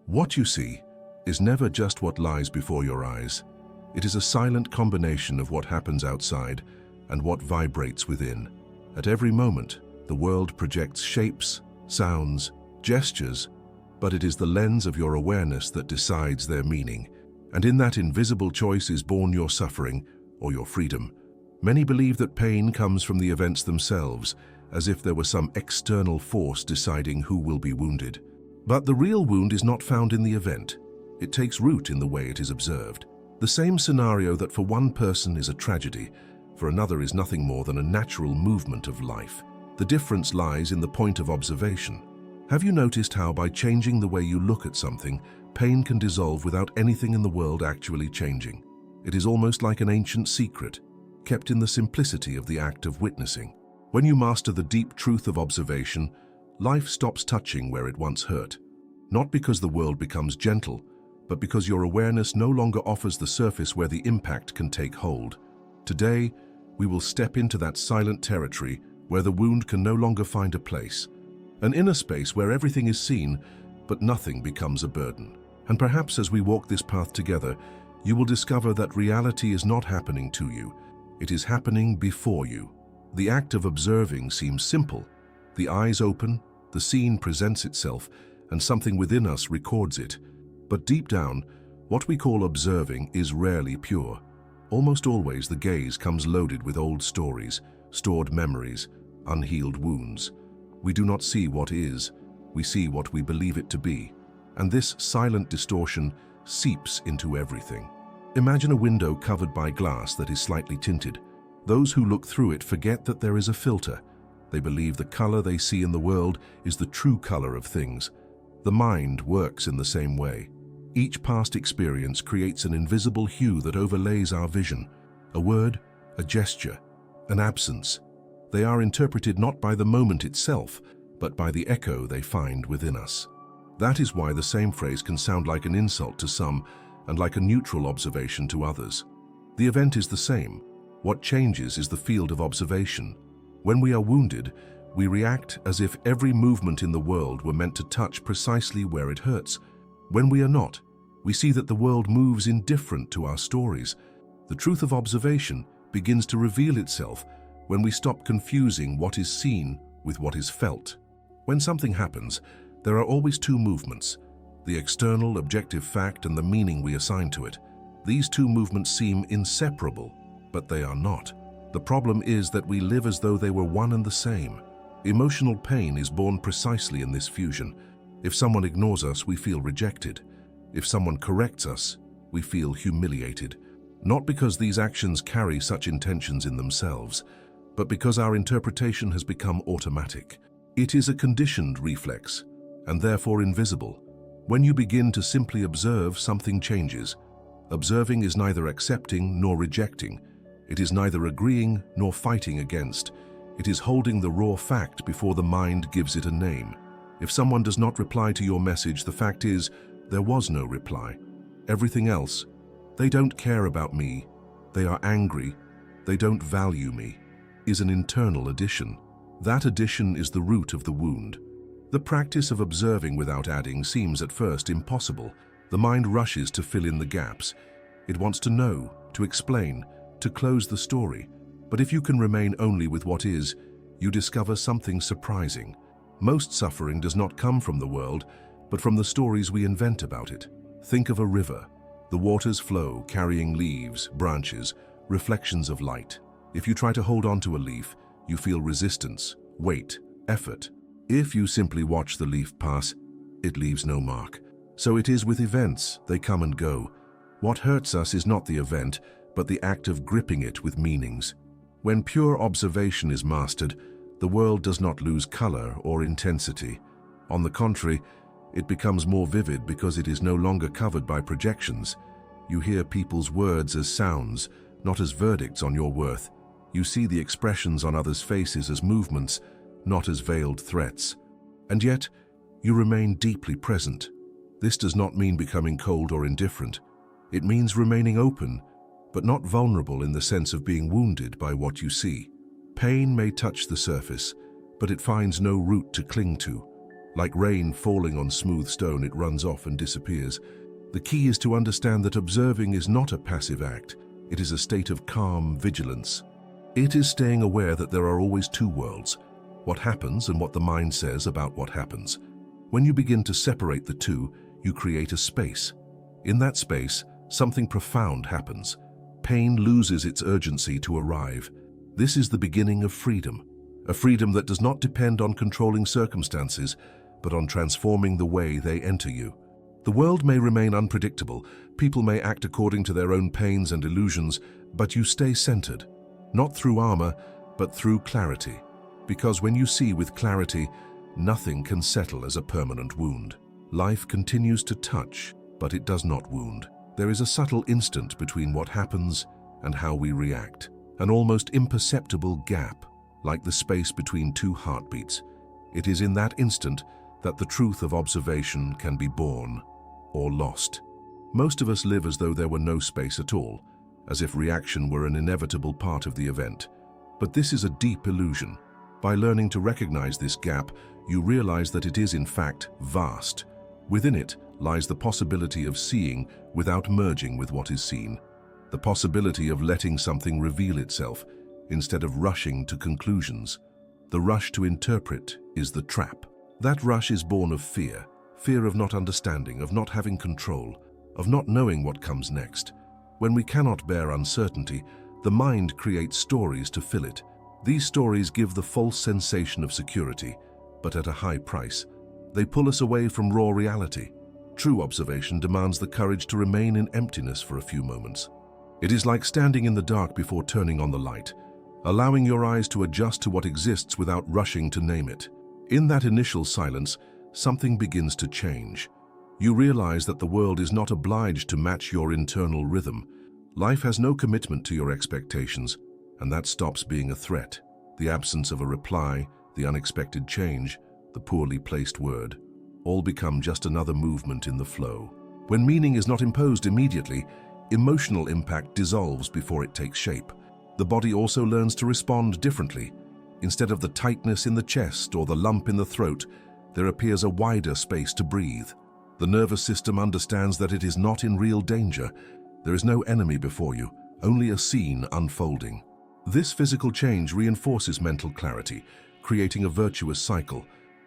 What you see is never just what lies before your eyes. It is a silent combination of what happens outside and what vibrates within. At every moment, the world projects shapes, sounds, gestures, but it is the lens of your awareness that decides their meaning. And in that invisible choice is born your suffering or your freedom. Many believe that pain comes from the events themselves, as if there were some external force deciding who will be wounded. But the real wound is not found in the event. It takes root in the way it is observed. The same scenario that for one person is a tragedy, for another is nothing more than a natural movement of life. The difference lies in the point of observation. Have you noticed how by changing the way you look at something, pain can dissolve without anything in the world actually changing? It is almost like an ancient secret, kept in the simplicity of the act of witnessing. When you master the deep truth of observation, life stops touching where it once hurt. Not because the world becomes gentle, but because your awareness no longer offers the surface where the impact can take hold. Today, we will step into that silent territory where the wound can no longer find a place. An inner space where everything is seen, but nothing becomes a burden. And perhaps as we walk this path together, you will discover that reality is not happening to you. It is happening before you. The act of observing seems simple. The eyes open, the scene presents itself, and something within us records it. But deep down, what we call observing is rarely pure. Almost always the gaze comes loaded with old stories, stored memories, unhealed wounds. We do not see what is, we see what we believe it to be. And this silent distortion seeps into everything. Imagine a window covered by glass that is slightly tinted. Those who look through it forget that there is a filter. They believe the color they see in the world is the true color of things. The mind works in the same way. Each past experience creates an invisible hue that overlays our vision. A word, a gesture, an absence. They are interpreted not by the moment itself, but by the echo they find within us. That is why the same phrase can sound like an insult to some and like a neutral observation to others. The event is the same. What changes is the field of observation. When we are wounded, we react as if every movement in the world were meant to touch precisely where it hurts. When we are not, we see that the world moves indifferent to our stories. The truth of observation begins to reveal itself when we stop confusing what is seen with what is felt. When something happens, there are always two movements: the external, objective fact and the meaning we assign to it. These two movements seem inseparable, but they are not. The problem is that we live as though they were one and the same. Emotional pain is born precisely in this fusion. If someone ignores us, we feel rejected. If someone corrects us, we feel humiliated. Not because these actions carry such intentions in themselves, but because our interpretation has become automatic. It is a conditioned reflex, and therefore invisible. When you begin to simply observe, something changes. Observing is neither accepting nor rejecting. It is neither agreeing nor fighting against. It is holding the raw fact before the mind gives it a name. If someone does not reply to your message, the fact is, there was no reply. Everything else, they don't care about me, they are angry, they don't value me, is an internal addition. That addition is the root of the wound. The practice of observing without adding seems at first impossible. The mind rushes to fill in the gaps. It wants to know, to explain, to close the story. But if you can remain only with what is, you discover something surprising. Most suffering does not come from the world, but from the stories we invent about it. Think of a river. The waters flow, carrying leaves, branches, reflections of light. If you try to hold on to a leaf, you feel resistance, weight, effort. If you simply watch the leaf pass, it leaves no mark. So it is with events, they come and go. What hurts us is not the event, but the act of gripping it with meanings. When pure observation is mastered, the world does not lose color or intensity. On the contrary, it becomes more vivid because it is no longer covered by projections. You hear people's words as sounds, not as verdicts on your worth. You see the expressions on others' faces as movements, not as veiled threats. And yet, you remain deeply present. This does not mean becoming cold or indifferent. It means remaining open, but not vulnerable in the sense of being wounded by what you see. Pain may touch the surface, but it finds no root to cling to. Like rain falling on smooth stone, it runs off and disappears. The key is to understand that observing is not a passive act. It is a state of calm vigilance. It is staying aware that there are always two worlds, what happens and what the mind says about what happens. When you begin to separate the two, you create a space. In that space, something profound happens. Pain loses its urgency to arrive. This is the beginning of freedom, a freedom that does not depend on controlling circumstances, but on transforming the way they enter you. The world may remain unpredictable, people may act according to their own pains and illusions, but you stay centered, not through armor, but through clarity. Because when you see with clarity, nothing can settle as a permanent wound. Life continues to touch, but it does not wound. There is a subtle instant between what happens and how we react, an almost imperceptible gap, like the space between two heartbeats. It is in that instant that the truth of observation can be born or lost. Most of us live as though there were no space at all, as if reaction were an inevitable part of the event. But this is a deep illusion. By learning to recognize this gap, you realize that it is in fact vast. Within it lies the possibility of seeing without merging with what is seen, the possibility of letting something reveal itself instead of rushing to conclusions. The rush to interpret is the trap. That rush is born of fear, fear of not understanding, of not having control, of not knowing what comes next. When we cannot bear uncertainty, the mind creates stories to fill it. These stories give the false sensation of security, but at a high price. They pull us away from raw reality. True observation demands the courage to remain in emptiness for a few moments. It is like standing in the dark before turning on the light, allowing your eyes to adjust to what exists without rushing to name it. In that initial silence, something begins to change. You realize that the world is not obliged to match your internal rhythm. Life has no commitment to your expectations, and that stops being a threat. The absence of a reply, the unexpected change, the poorly placed word, all become just another movement in the flow. When meaning is not imposed immediately, emotional impact dissolves before it takes shape. The body also learns to respond differently. Instead of the tightness in the chest or the lump in the throat, there appears a wider space to breathe. The nervous system understands that it is not in real danger. There is no enemy before you, only a scene unfolding. This physical change reinforces mental clarity, creating a virtuous cycle.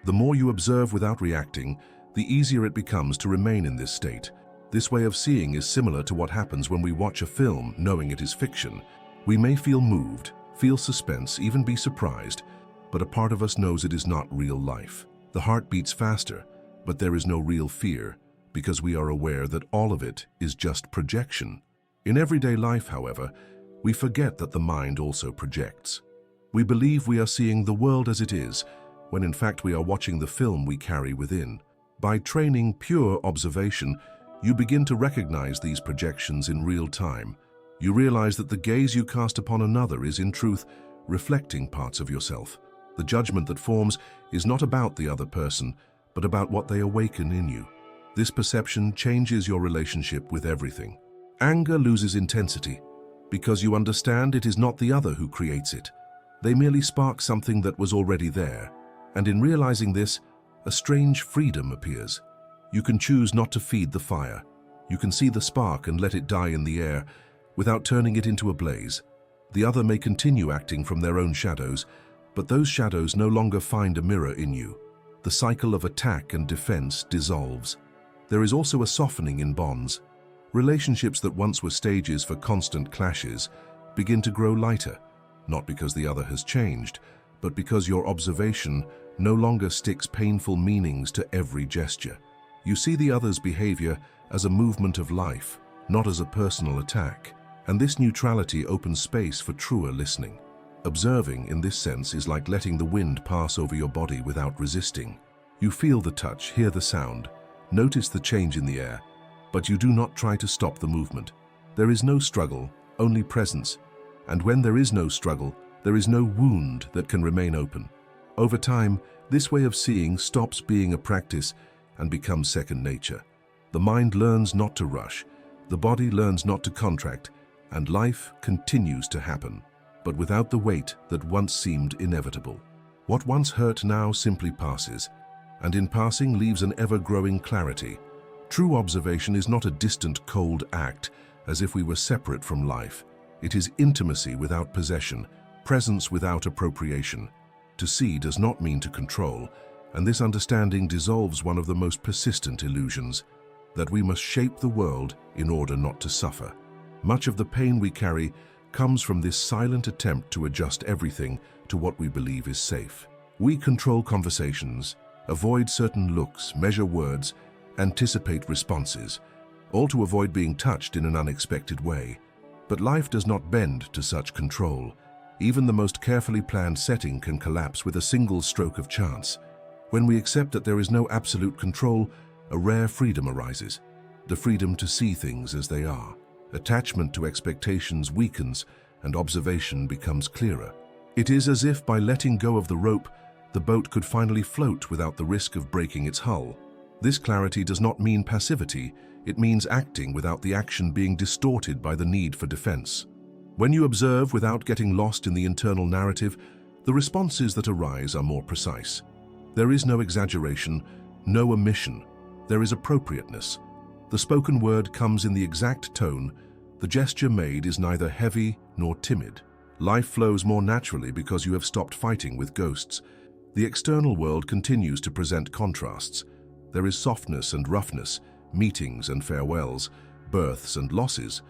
The more you observe without reacting, the easier it becomes to remain in this state. This way of seeing is similar to what happens when we watch a film knowing it is fiction. We may feel moved, feel suspense, even be surprised, but a part of us knows it is not real life. The heart beats faster, but there is no real fear, because we are aware that all of it is just projection. In everyday life, however, we forget that the mind also projects. We believe we are seeing the world as it is, when in fact we are watching the film we carry within. By training pure observation, you begin to recognize these projections in real time. You realize that the gaze you cast upon another is in truth reflecting parts of yourself. The judgment that forms is not about the other person, but about what they awaken in you. This perception changes your relationship with everything. Anger loses intensity because you understand it is not the other who creates it. They merely spark something that was already there. And in realizing this, a strange freedom appears. You can choose not to feed the fire. You can see the spark and let it die in the air without turning it into a blaze. The other may continue acting from their own shadows, but those shadows no longer find a mirror in you. The cycle of attack and defense dissolves. There is also a softening in bonds. Relationships that once were stages for constant clashes begin to grow lighter, not because the other has changed, but because your observation no longer sticks painful meanings to every gesture. You see the other's behavior as a movement of life, not as a personal attack, and this neutrality opens space for truer listening. Observing, in this sense, is like letting the wind pass over your body without resisting. You feel the touch, hear the sound, notice the change in the air, but you do not try to stop the movement. There is no struggle, only presence, and when there is no struggle, there is no wound that can remain open. Over time, this way of seeing stops being a practice and becomes second nature. The mind learns not to rush, the body learns not to contract, and life continues to happen, but without the weight that once seemed inevitable. What once hurt now simply passes, and in passing leaves an ever-growing clarity. True observation is not a distant, cold act, as if we were separate from life. It is intimacy without possession, presence without appropriation. To see does not mean to control, and this understanding dissolves one of the most persistent illusions, that we must shape the world in order not to suffer. Much of the pain we carry comes from this silent attempt to adjust everything to what we believe is safe. We control conversations, avoid certain looks, measure words, anticipate responses, all to avoid being touched in an unexpected way. But life does not bend to such control. Even the most carefully planned setting can collapse with a single stroke of chance. When we accept that there is no absolute control, a rare freedom arises, the freedom to see things as they are. Attachment to expectations weakens, and observation becomes clearer. It is as if by letting go of the rope, the boat could finally float without the risk of breaking its hull. This clarity does not mean passivity, it means acting without the action being distorted by the need for defense. When you observe without getting lost in the internal narrative, the responses that arise are more precise. There is no exaggeration, no omission. There is appropriateness. The spoken word comes in the exact tone. The gesture made is neither heavy nor timid. Life flows more naturally because you have stopped fighting with ghosts. The external world continues to present contrasts. There is softness and roughness, meetings and farewells, births and losses.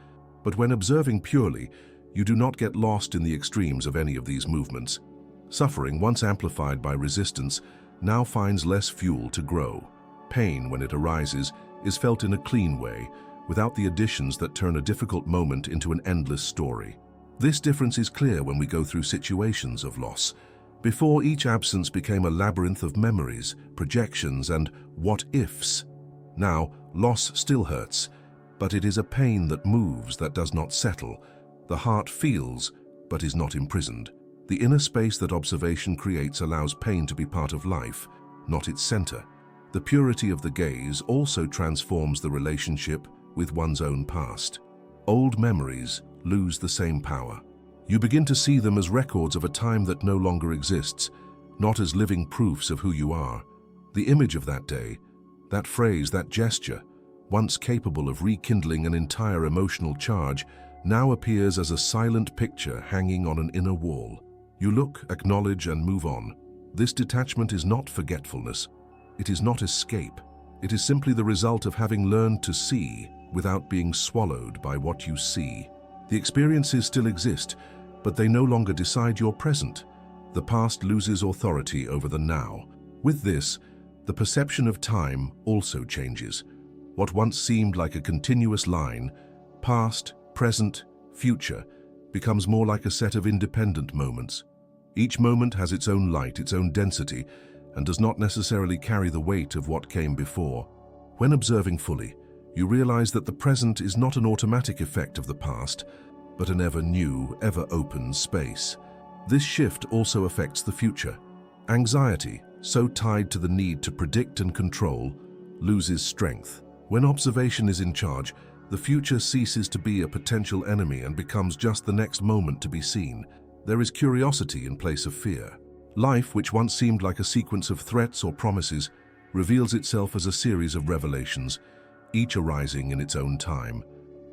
But when observing purely, you do not get lost in the extremes of any of these movements. Suffering, once amplified by resistance, now finds less fuel to grow. Pain, when it arises, is felt in a clean way, without the additions that turn a difficult moment into an endless story. This difference is clear when we go through situations of loss. Before, each absence became a labyrinth of memories, projections, and what-ifs. Now, loss still hurts, but it is a pain that moves, that does not settle. The heart feels, but is not imprisoned. The inner space that observation creates allows pain to be part of life, not its center. The purity of the gaze also transforms the relationship with one's own past. Old memories lose the same power. You begin to see them as records of a time that no longer exists, not as living proofs of who you are. The image of that day, that phrase, that gesture, once capable of rekindling an entire emotional charge, now appears as a silent picture hanging on an inner wall. You look, acknowledge, and move on. This detachment is not forgetfulness. It is not escape. It is simply the result of having learned to see without being swallowed by what you see. The experiences still exist, but they no longer decide your present. The past loses authority over the now. With this, the perception of time also changes. What once seemed like a continuous line, past, present, future, becomes more like a set of independent moments. Each moment has its own light, its own density, and does not necessarily carry the weight of what came before. When observing fully, you realize that the present is not an automatic effect of the past, but an ever-new, ever-open space. This shift also affects the future. Anxiety, so tied to the need to predict and control, loses strength. When observation is in charge, the future ceases to be a potential enemy and becomes just the next moment to be seen. There is curiosity in place of fear. Life, which once seemed like a sequence of threats or promises, reveals itself as a series of revelations, each arising in its own time.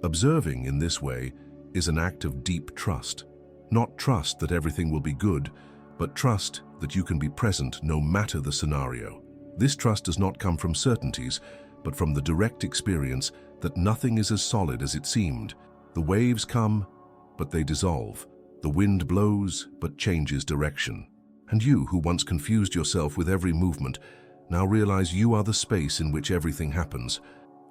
Observing in this way is an act of deep trust. Not trust that everything will be good, but trust that you can be present no matter the scenario. This trust does not come from certainties, but from the direct experience that nothing is as solid as it seemed. The waves come, but they dissolve. The wind blows, but changes direction. And you, who once confused yourself with every movement, now realize you are the space in which everything happens.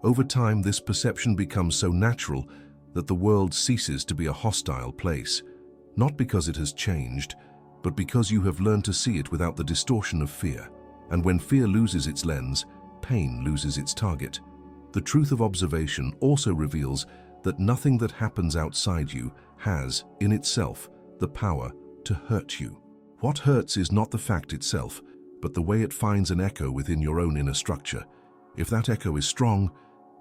Over time, this perception becomes so natural that the world ceases to be a hostile place, not because it has changed, but because you have learned to see it without the distortion of fear. And when fear loses its lens, pain loses its target. The truth of observation also reveals that nothing that happens outside you has, in itself, the power to hurt you. What hurts is not the fact itself, but the way it finds an echo within your own inner structure. If that echo is strong,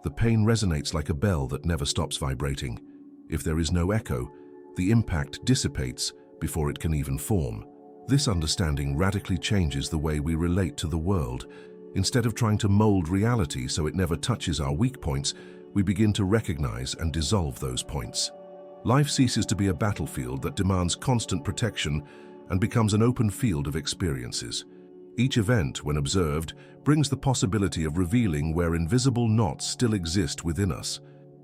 the pain resonates like a bell that never stops vibrating. If there is no echo, the impact dissipates before it can even form. This understanding radically changes the way we relate to the world. Instead of trying to mold reality so it never touches our weak points, we begin to recognize and dissolve those points. Life ceases to be a battlefield that demands constant protection and becomes an open field of experiences. Each event, when observed, brings the possibility of revealing where invisible knots still exist within us.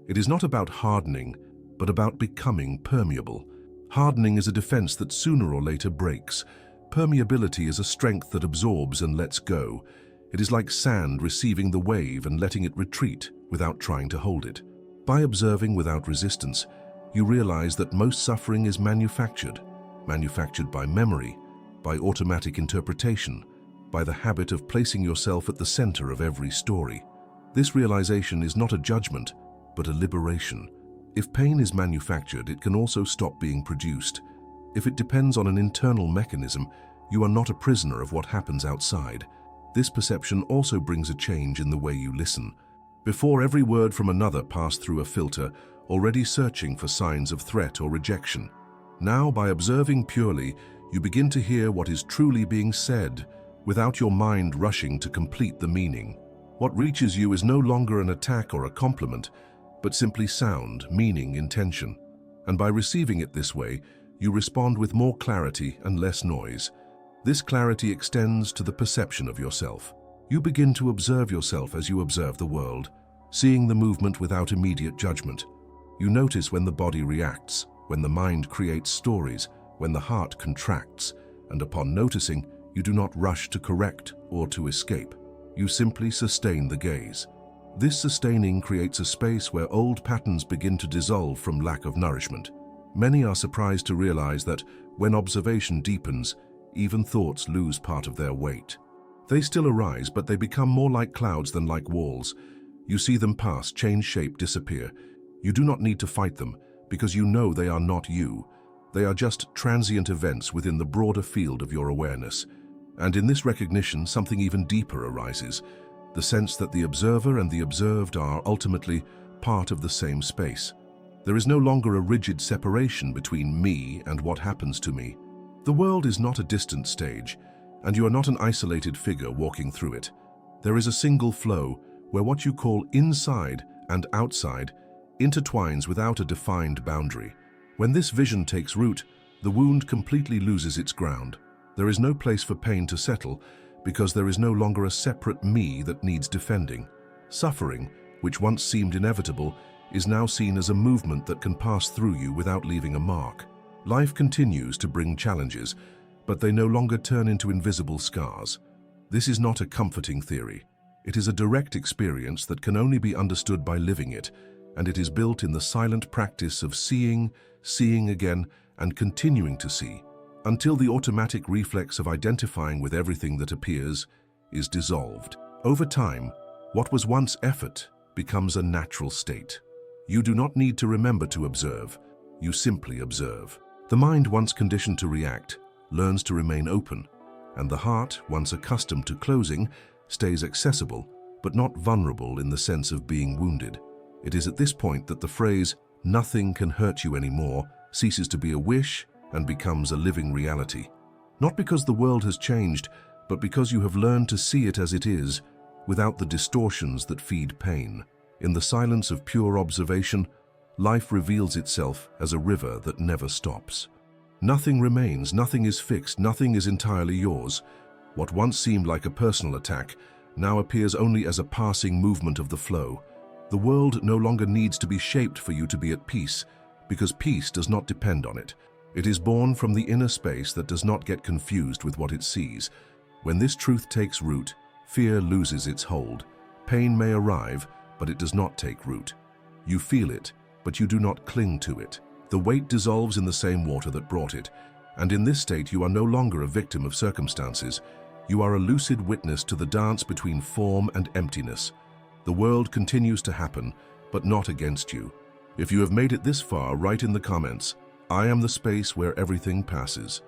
It is not about hardening, but about becoming permeable. Hardening is a defense that sooner or later breaks. Permeability is a strength that absorbs and lets go. It is like sand receiving the wave and letting it retreat without trying to hold it. By observing without resistance, you realize that most suffering is manufactured by memory, by automatic interpretation, by the habit of placing yourself at the center of every story. This realization is not a judgment, but a liberation. If pain is manufactured, it can also stop being produced. If it depends on an internal mechanism, you are not a prisoner of what happens outside. This perception also brings a change in the way you listen. Before, every word from another passed through a filter, already searching for signs of threat or rejection. Now, by observing purely, you begin to hear what is truly being said, without your mind rushing to complete the meaning. What reaches you is no longer an attack or a compliment, but simply sound, meaning, intention. And by receiving it this way, you respond with more clarity and less noise. This clarity extends to the perception of yourself. You begin to observe yourself as you observe the world, seeing the movement without immediate judgment. You notice when the body reacts, when the mind creates stories, when the heart contracts, and upon noticing, you do not rush to correct or to escape. You simply sustain the gaze. This sustaining creates a space where old patterns begin to dissolve from lack of nourishment. Many are surprised to realize that when observation deepens, even thoughts lose part of their weight. They still arise, but they become more like clouds than like walls. You see them pass, change shape, disappear. You do not need to fight them, because you know they are not you. They are just transient events within the broader field of your awareness. And in this recognition, something even deeper arises, the sense that the observer and the observed are ultimately part of the same space. There is no longer a rigid separation between me and what happens to me. The world is not a distant stage, and you are not an isolated figure walking through it. There is a single flow where what you call inside and outside intertwines without a defined boundary. When this vision takes root, the wound completely loses its ground. There is no place for pain to settle because there is no longer a separate me that needs defending. Suffering, which once seemed inevitable, is now seen as a movement that can pass through you without leaving a mark. Life continues to bring challenges, but they no longer turn into invisible scars. This is not a comforting theory. It is a direct experience that can only be understood by living it, and it is built in the silent practice of seeing again, and continuing to see, until the automatic reflex of identifying with everything that appears is dissolved. Over time, what was once effort becomes a natural state. You do not need to remember to observe, you simply observe. The mind, once conditioned to react, learns to remain open, and the heart, once accustomed to closing, stays accessible, but not vulnerable in the sense of being wounded. It is at this point that the phrase, "nothing can hurt you anymore," ceases to be a wish and becomes a living reality. Not because the world has changed, but because you have learned to see it as it is, without the distortions that feed pain. In the silence of pure observation, life reveals itself as a river that never stops. Nothing remains, nothing is fixed, nothing is entirely yours. What once seemed like a personal attack now appears only as a passing movement of the flow. The world no longer needs to be shaped for you to be at peace, because peace does not depend on it. It is born from the inner space that does not get confused with what it sees. When this truth takes root, fear loses its hold. Pain may arrive, but it does not take root. You feel it, but you do not cling to it. The weight dissolves in the same water that brought it, and in this state you are no longer a victim of circumstances. You are a lucid witness to the dance between form and emptiness. The world continues to happen, but not against you. If you have made it this far, write in the comments, "I am the space where everything passes."